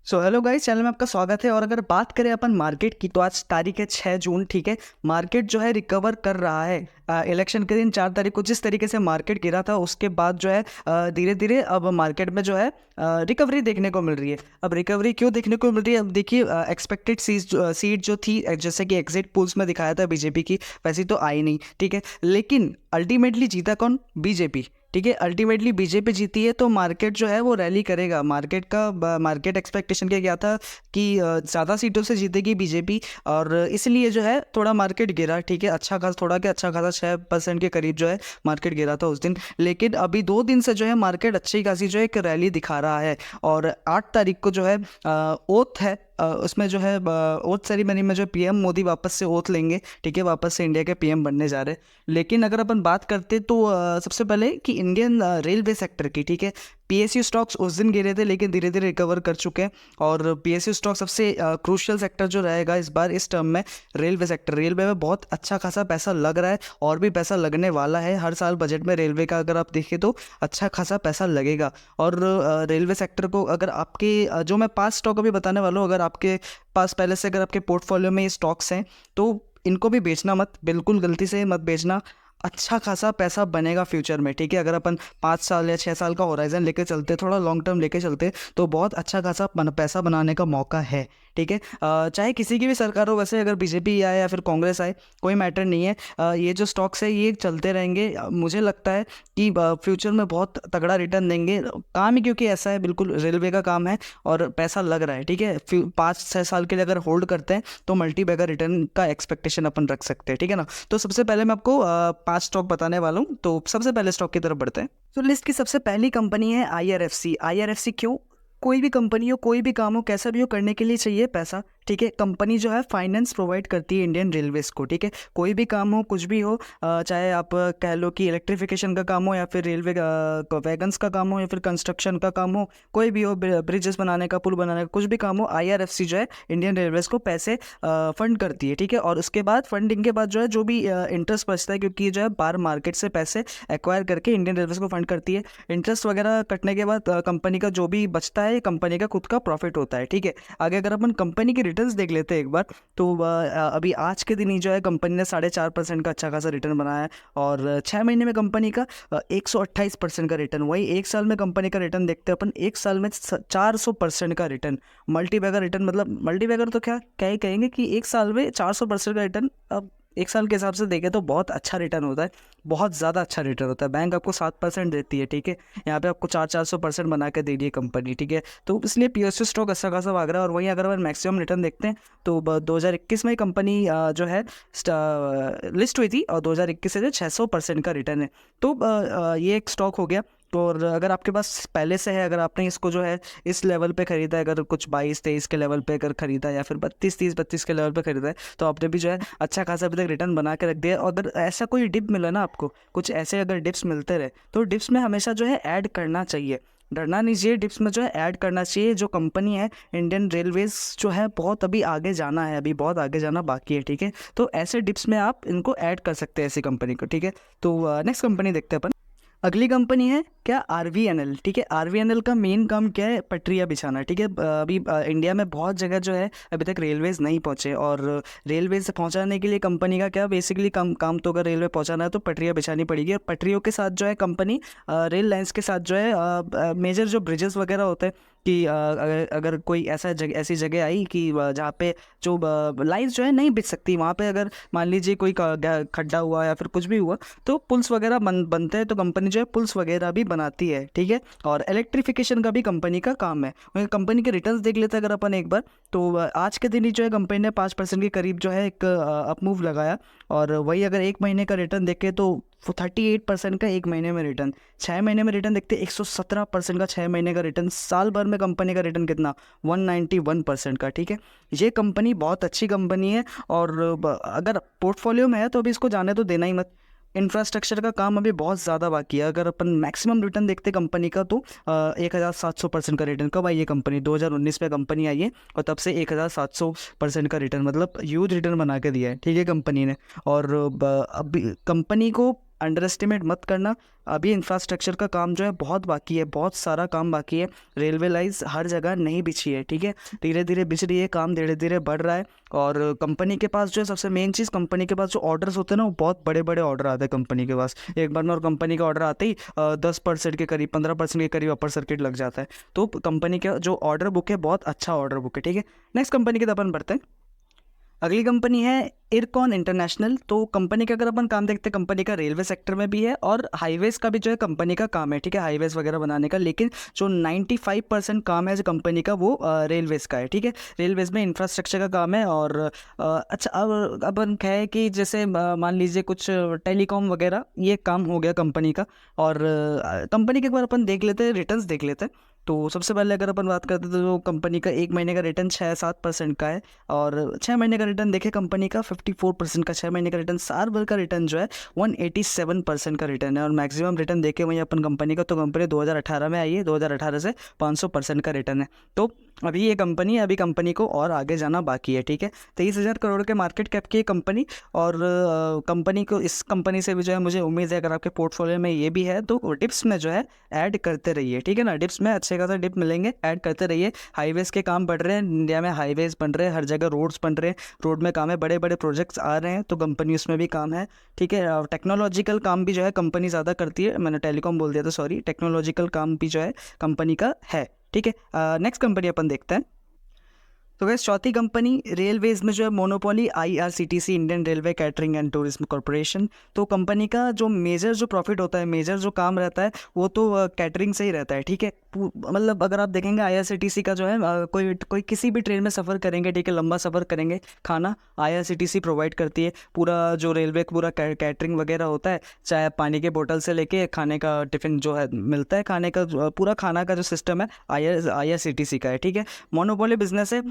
So hello guys, channel में आपका स्वागत है। और अगर बात करें अपन मार्केट की, तो आज तारीख है 6 जून। ठीक है, मार्केट जो है रिकवर कर रहा है। इलेक्शन के दिन 4 तारीख को जिस तरीके से मार्केट गिरा था, उसके बाद जो है धीरे धीरे अब मार्केट में जो है रिकवरी देखने को मिल रही है। अब रिकवरी क्यों देखने को मिल रही है? अब देखिए, एक्सपेक्टेड सीट जो थी, जैसे कि एग्जिट पोल्स में दिखाया था बीजेपी की, वैसी तो आई नहीं। ठीक है, लेकिन अल्टीमेटली जीता कौन? बीजेपी। ठीक है, अल्टीमेटली बीजेपी जीती है, तो मार्केट जो है वो रैली करेगा। मार्केट एक्सपेक्टेशन क्या था कि ज़्यादा सीटों से जीतेगी बीजेपी, और इसलिए जो है थोड़ा मार्केट गिरा। ठीक है, अच्छा खासा 6% के करीब जो है मार्केट गिरा था उस दिन। लेकिन अभी 2 दिन से जो है मार्केट अच्छी खासी जो है एक रैली दिखा रहा है। और 8 तारीख को जो है ओथ है, उसमें जो है ओथ सेरेमनी में जो पीएम मोदी वापस से ओथ लेंगे। ठीक है, वापस से इंडिया के पीएम बनने जा रहे। लेकिन अगर अपन बात करते तो सबसे पहले कि इंडियन रेलवे सेक्टर की, ठीक है, पीएसयू स्टॉक्स उस दिन गिरे थे, लेकिन धीरे धीरे रिकवर कर चुके हैं। और पीएसयू स्टॉक सबसे क्रूशियल सेक्टर जो रहेगा इस बार इस टर्म में रेलवे सेक्टर। रेलवे में बहुत अच्छा खासा पैसा लग रहा है, और भी पैसा लगने वाला है। हर साल बजट में रेलवे का अगर आप देखें तो अच्छा खासा पैसा लगेगा। और रेलवे सेक्टर को अगर आपके जो मैं 5 स्टॉक अभी बताने वाला हूँ, अगर आपके पास पहले से अगर आपके पोर्टफोलियो में ये स्टॉक्स हैं, तो इनको भी बेचना मत, बिल्कुल गलती से मत बेचना। अच्छा खासा पैसा बनेगा फ्यूचर में। ठीक है, अगर अपन 5 साल या 6 साल का होराइजन लेके चलते, थोड़ा लॉन्ग टर्म लेके चलते, तो बहुत अच्छा खासा पैसा बनाने का मौका है। ठीक है, चाहे किसी की भी सरकार हो, वैसे अगर बीजेपी आए या फिर कांग्रेस आए, कोई मैटर नहीं है। ये जो स्टॉक्स है ये चलते रहेंगे। मुझे लगता है कि फ्यूचर में बहुत तगड़ा रिटर्न देंगे। काम ही क्योंकि ऐसा है, बिल्कुल रेलवे का काम है और पैसा लग रहा है। ठीक है, 5-6 साल के लिए अगर होल्ड करते हैं तो मल्टी बैगर रिटर्न का एक्सपेक्टेशन अपन रख सकते हैं। ठीक है ना। तो सबसे पहले मैं आपको 5 स्टॉक बताने वाला हूँ, तो सबसे पहले स्टॉक की तरफ बढ़ते हैं। तो लिस्ट की सबसे पहली कंपनी है आईआरएफसी। आईआरएफसी क्यों? कोई भी कंपनी हो, कोई भी काम हो, कैसा भी हो, करने के लिए चाहिए पैसा। ठीक है, कंपनी जो है फाइनेंस प्रोवाइड करती है इंडियन रेलवेज को। ठीक है, कोई भी काम हो, कुछ भी हो, चाहे आप कह लो कि इलेक्ट्रिफिकेशन का काम हो, या फिर रेलवे वैगन्स का काम हो, या फिर कंस्ट्रक्शन का काम हो, कोई भी हो, ब्रिजेस बनाने का, पुल बनाने का, कुछ भी काम हो, आईआरएफसी जो है इंडियन रेलवेज को पैसे फंड करती है। ठीक है, और उसके बाद फंडिंग के बाद जो है जो भी इंटरेस्ट बचता है, क्योंकि जो है बाहर मार्केट से पैसे एक्वायर करके इंडियन रेलवेज को फंड करती है। इंटरेस्ट वगैरह कटने के बाद कंपनी का जो भी बचता है, कंपनी का खुद का प्रॉफिट होता है। ठीक है, आगे अगर अपन कंपनी की रिटर्न्स देख लेते हैं एक बार, तो अभी आज के दिन ही जो है कंपनी ने 4.5% का अच्छा खासा रिटर्न बनाया है। और 6 महीने में कंपनी का 128% का रिटर्न। वही एक साल में कंपनी का रिटर्न देखते हैं अपन, एक साल में 400% का रिटर्न। मल्टी बैगर रिटर्न, मतलब मल्टी बैगर तो क्या क्या ही कहेंगे कि एक साल में 400% का रिटर्न। अब एक साल के हिसाब से देखें तो बहुत अच्छा रिटर्न होता है, बहुत ज़्यादा अच्छा रिटर्न होता है। बैंक आपको 7% देती है। ठीक है, यहाँ पे आपको 400% बना के दे रही है कंपनी। ठीक है, तो इसलिए पीएसयू स्टॉक अच्छा खासा भाग रहा है। और वहीं अगर अपन मैक्सिमम रिटर्न देखते हैं तो 2021 में कंपनी जो है लिस्ट हुई थी, और 2021 से जो 600% का रिटर्न है। तो ये एक स्टॉक हो गया। तो और अगर आपके पास पहले से है, अगर आपने इसको जो है इस लेवल पे खरीदा है, अगर कुछ 22-23 के लेवल पे अगर खरीदा है, या फिर 32-30-32 के लेवल पे खरीदा है, तो आपने भी जो है अच्छा खासा अभी तक रिटर्न बना के रख दिया। और अगर ऐसा कोई डिप मिला ना आपको, कुछ ऐसे अगर डिप्स मिलते रहे, तो डिप्स में हमेशा जो है ऐड करना चाहिए, डरना नहीं चाहिए। डिप्स में जो है ऐड करना चाहिए। जो कंपनी है इंडियन रेलवेज जो है, बहुत अभी आगे जाना है, अभी बहुत आगे जाना बाकी है। ठीक है, तो ऐसे डिप्स में आप इनको ऐड कर सकते हैं, ऐसी कंपनी को। ठीक है, तो नेक्स्ट कंपनी देखते हैं अपन। अगली कंपनी है क्या? आरवीएनएल। ठीक है, आरवीएनएल का मेन काम क्या है? पटरियाँ बिछाना। ठीक है, अभी इंडिया में बहुत जगह जो है अभी तक रेलवेज नहीं पहुंचे, और रेलवे से पहुंचाने के लिए कंपनी का क्या बेसिकली काम तो अगर रेलवे पहुंचाना है तो पटरियाँ बिछानी पड़ेगी। और पटरियों के साथ जो है कंपनी रेल लाइन्स के साथ जो है मेजर जो ब्रिजेस वगैरह होते हैं, कि अगर कोई ऐसी जगह आई कि जहाँ पे जो लाइन्स जो है नहीं बिछ सकती, वहाँ पे अगर मान लीजिए कोई खड्डा हुआ या फिर कुछ भी हुआ, तो पुल्स वगैरह बनते हैं, तो कंपनी जो है पुल्स वगैरह भी बनाती है। ठीक है, और इलेक्ट्रिफिकेशन का भी कंपनी का काम है। वहीं कंपनी के रिटर्न्स देख लेते हैं अगर अपन एक बार, तो आज के दिन ही जो है कंपनी ने 5% के करीब जो है एक अप मूव लगाया। और वही अगर एक महीने का रिटर्न देखें तो 38% का एक महीने में रिटर्न। 6 महीने में रिटर्न देखते 117% का 6 महीने का रिटर्न। साल भर में कंपनी का रिटर्न कितना? 191% का। ठीक है, ये कंपनी बहुत अच्छी कंपनी है, और अगर पोर्टफोलियो में है तो अभी इसको जाने तो देना ही मत। इंफ्रास्ट्रक्चर का काम अभी बहुत ज़्यादा बाकी है। अगर अपन मैक्सिमम रिटर्न देखते कंपनी का, तो 1700% का रिटर्न। कब आई है कंपनी? 2019 में कंपनी आई है, और तब से 1700% का रिटर्न, मतलब ह्यूज रिटर्न बना के दिया है। ठीक है, कंपनी ने। और अभी कंपनी को अंडर एस्टिमेट मत करना। अभी इंफ्रास्ट्रक्चर का काम जो है बहुत बाकी है, बहुत सारा काम बाकी है। रेलवे लाइन्स हर जगह नहीं बिछी है, ठीक है, धीरे धीरे बिछ रही है, काम धीरे धीरे बढ़ रहा है। और कंपनी के पास जो है सबसे मेन चीज़, कंपनी के पास जो ऑर्डर्स होते हैं ना, वो बहुत बड़े बड़े ऑर्डर आते हैं कंपनी के पास एक बार में। और कंपनी का ऑर्डर आते ही 10% के करीब, 15% के करीब अपर सर्किट लग जाता है। तो कंपनी का जो ऑर्डर बुक है बहुत अच्छा ऑर्डर बुक है, ठीक है। नेक्स्ट कंपनी की तरफ अपन बढ़ते हैं। अगली कंपनी है इरकॉन इंटरनेशनल। तो कंपनी का अगर अपन काम देखते हैं, कंपनी का रेलवे सेक्टर में भी है और हाईवेज का भी जो है कंपनी का काम है, ठीक है, हाईवेज वगैरह बनाने का। लेकिन जो 95% काम है जो कंपनी का वो रेलवेज का है, ठीक है। रेलवेज में इंफ्रास्ट्रक्चर का काम है। और अच्छा, अब अपन कहें कि जैसे मान लीजिए कुछ टेलीकॉम वगैरह, ये काम हो गया कंपनी का। और कंपनी के एक बार अपन देख लेते हैं, रिटर्न्स देख लेते हैं। तो सबसे पहले अगर अपन बात करते हैं तो कंपनी का 1 महीने का रिटर्न 6-7% का है। और 6 महीने का रिटर्न देखे कंपनी का 54% का 6 महीने का रिटर्न। साल भर का रिटर्न जो है 187% का रिटर्न है। और मैक्सिमम रिटर्न देखे वहीं अपन कंपनी का, तो कंपनी 2018 में आई है, 2018 से 500% का रिटर्न है। तो अभी ये कंपनी, अभी कंपनी को और आगे जाना बाकी है, ठीक है। 23,000 करोड़ के मार्केट कैप की कंपनी। और कंपनी को, इस कंपनी से भी जो है मुझे उम्मीद है अगर आपके पोर्टफोलियो में ये भी है तो डिप्स में जो है ऐड करते रहिए, ठीक है ना। डिप्स में अच्छे खासा डिप मिलेंगे, ऐड करते रहिए। हाईवेज के काम बढ़ रहे हैं इंडिया में, हाईवेज बन रहे हैं, हर जगह रोड्स बन रहे हैं, रोड में काम है, बड़े बड़े प्रोजेक्ट्स आ रहे हैं, तो कंपनी उसमें भी काम है, ठीक है। टेक्नोलॉजिकल काम भी जो है कंपनी ज़्यादा करती है, मैंने टेलीकॉम बोल दिया था, सॉरी, टेक्नोलॉजिकल काम भी जो है कंपनी का है, ठीक है। नेक्स्ट कंपनी अपन देखते हैं। तो गैस चौथी कंपनी रेलवेज में जो है monopoly IRCTC, Indian railway catering and tourism corporation. तो कंपनी का जो मेजर जो प्रॉफिट होता है, मेजर जो काम रहता है वो तो कैटरिंग से ही रहता है, ठीक है। मतलब अगर आप देखेंगे आईआरसीटीसी का जो है कोई किसी भी ट्रेन में सफ़र करेंगे, ठीक है, लंबा सफ़र करेंगे, खाना आईआरसीटीसी प्रोवाइड करती है। पूरा जो रेलवे पूरा कैटरिंग वगैरह होता है, चाहे पानी के बोतल से लेके खाने का टिफ़िन जो है मिलता है, खाने का पूरा खाना का जो सिस्टम है आईआरसीटीसी का है, ठीक है। मोनोपोली बिजनेस है,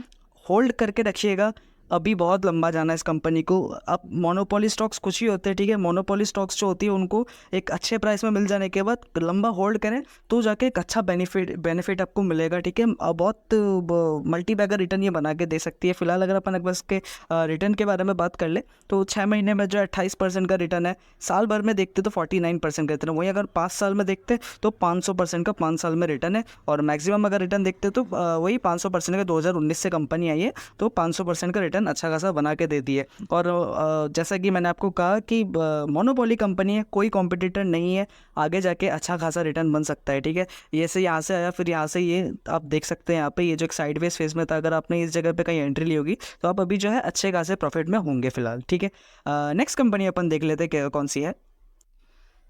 होल्ड करके रखिएगा, अभी बहुत लंबा जाना है इस कंपनी को। अब मोनोपोली स्टॉक्स कुछ ही होते हैं, ठीक है, मोनोपोली स्टॉक्स जो होती है उनको एक अच्छे प्राइस में मिल जाने के बाद लंबा होल्ड करें तो जाके एक अच्छा बेनिफिट आपको मिलेगा, ठीक है। बहुत मल्टी बैगर रिटर्न ये बना के दे सकती है। फिलहाल अगर अपन बस के रिटर्न के बारे में बात कर ले तो 6 महीने में जो है 28% का रिटर्न है, साल भर में देखते तो 49% का रिटर्न है। वहीं अगर 5 साल में देखते तो 500% का 5 साल में रिटर्न है। और मैक्सिमम अगर रिटर्न देखते तो वही 500% का 2019 से कंपनी आई है, तो 500% का रिटर्न अच्छा खासा बना के देती है। और जैसा कि मैंने आपको कहा कि मोनोपोली कंपनी है, कोई कॉम्पिटिटर नहीं है, आगे जाके अच्छा खासा रिटर्न बन सकता है, ठीक है। ये से यहाँ से आया, फिर यहाँ से ये आप देख सकते हैं, यहाँ पे ये जो एक साइडवेज फेज में था, अगर आपने इस जगह पे कहीं एंट्री ली होगी तो आप अभी जो है अच्छे खासे प्रॉफिट में होंगे फिलहाल, ठीक है। नेक्स्ट कंपनी अपन देख लेते हैं कौन सी है।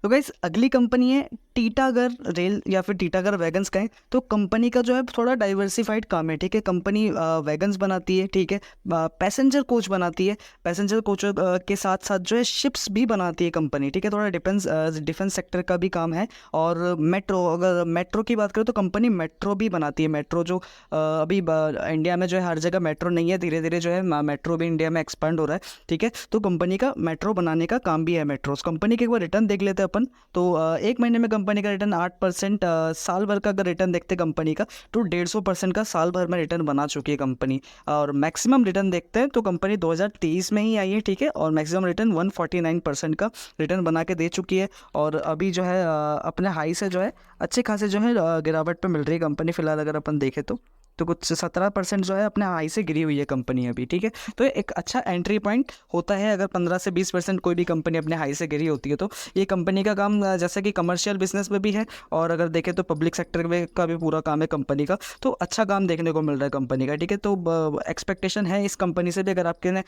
तो गाइस अगली कंपनी है टीटागढ़ रेल या फिर टीटागढ़ वैगन्स कहें तो कंपनी का जो है थोड़ा डाइवर्सिफाइड काम है, ठीक है। कंपनी वैगन्स बनाती है, ठीक है, पैसेंजर कोच बनाती है, पैसेंजर कोच के साथ साथ जो है शिप्स भी बनाती है कंपनी, ठीक है। थोड़ा डिफेंस सेक्टर का भी काम है। और मेट्रो, अगर मेट्रो की बात करें तो कंपनी मेट्रो भी बनाती है। मेट्रो जो अभी इंडिया में जो है हर जगह मेट्रो नहीं है, धीरे धीरे जो है मेट्रो भी इंडिया में एक्सपांड हो रहा है, ठीक है। तो कंपनी का मेट्रो बनाने का काम भी है। मेट्रोस कंपनी के एक बार रिटर्न देख लेते हैं अपन। तो 1 महीने में कंपनी का रिटर्न 8%, साल भर का अगर रिटर्न देखते कंपनी का तो 150% का साल भर में रिटर्न बना चुकी है कंपनी। और मैक्सिमम रिटर्न देखते हैं तो कंपनी 2023 में ही आई है, ठीक है, और मैक्सिमम रिटर्न 149% का रिटर्न बना के दे चुकी है। और अभी जो है अपने हाई से जो है अच्छे खासे जो है गिरावट पे मिल रही है कंपनी फिलहाल अगर अपन देखें तो कुछ 17% जो है अपने हाई से गिरी हुई है कंपनी अभी, ठीक है। तो एक अच्छा एंट्री पॉइंट होता है अगर 15 से 20% कोई भी कंपनी अपने हाई से गिरी होती है। तो ये कंपनी का काम जैसे कि कमर्शियल बिजनेस में भी है और अगर देखें तो पब्लिक सेक्टर में का भी पूरा काम है कंपनी का, तो अच्छा काम देखने को मिल रहा है कंपनी का, ठीक है। तो एक्सपेक्टेशन है इस कंपनी से भी, अगर आपके ने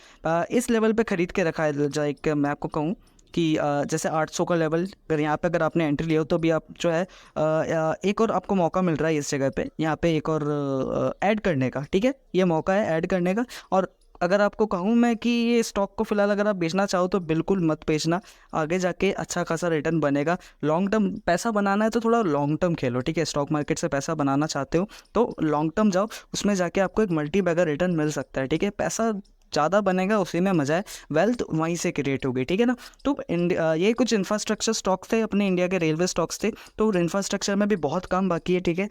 इस लेवल पर खरीद के रखा है जाए, मैं आपको कहूँ कि जैसे 800 का लेवल अगर यहाँ पे अगर आपने एंट्री लिया हो तो भी आप जो है एक और आपको मौका मिल रहा है इस जगह पे, यहाँ पे एक और ऐड करने का, ठीक है, ये मौका है ऐड करने का। और अगर आपको कहूँ मैं कि ये स्टॉक को फिलहाल अगर आप बेचना चाहो तो बिल्कुल मत बेचना, आगे जाके अच्छा खासा रिटर्न बनेगा। लॉन्ग टर्म पैसा बनाना है तो थोड़ा लॉन्ग टर्म खेलो, ठीक है। स्टॉक मार्केट से पैसा बनाना चाहते हो तो लॉन्ग टर्म जाओ, उसमें जाके आपको एक मल्टी बैगर रिटर्न मिल सकता है, ठीक है। पैसा ज़्यादा बनेगा, उसी में मज़ा है, वेल्थ वहीं से क्रिएट होगी, ठीक है ना। तो ये कुछ इंफ्रास्ट्रक्चर स्टॉक्स थे, अपने इंडिया के रेलवे स्टॉक्स थे। तो इंफ्रास्ट्रक्चर में भी बहुत काम बाकी है, ठीक है।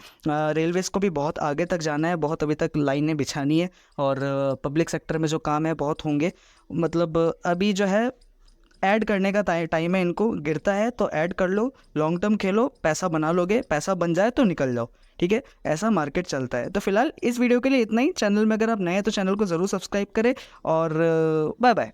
रेलवेज को भी बहुत आगे तक जाना है, बहुत अभी तक लाइनें बिछानी है। और पब्लिक सेक्टर में जो काम है बहुत होंगे, मतलब अभी जो है ऐड करने का टाइम है, इनको गिरता है तो ऐड कर लो, लॉन्ग टर्म खेलो, पैसा बना लोगे, पैसा बन जाए तो निकल जाओ, ठीक है। ऐसा मार्केट चलता है। तो फिलहाल इस वीडियो के लिए इतना ही। चैनल में अगर आप नए हैं तो चैनल को ज़रूर सब्सक्राइब करें और बाय बाय।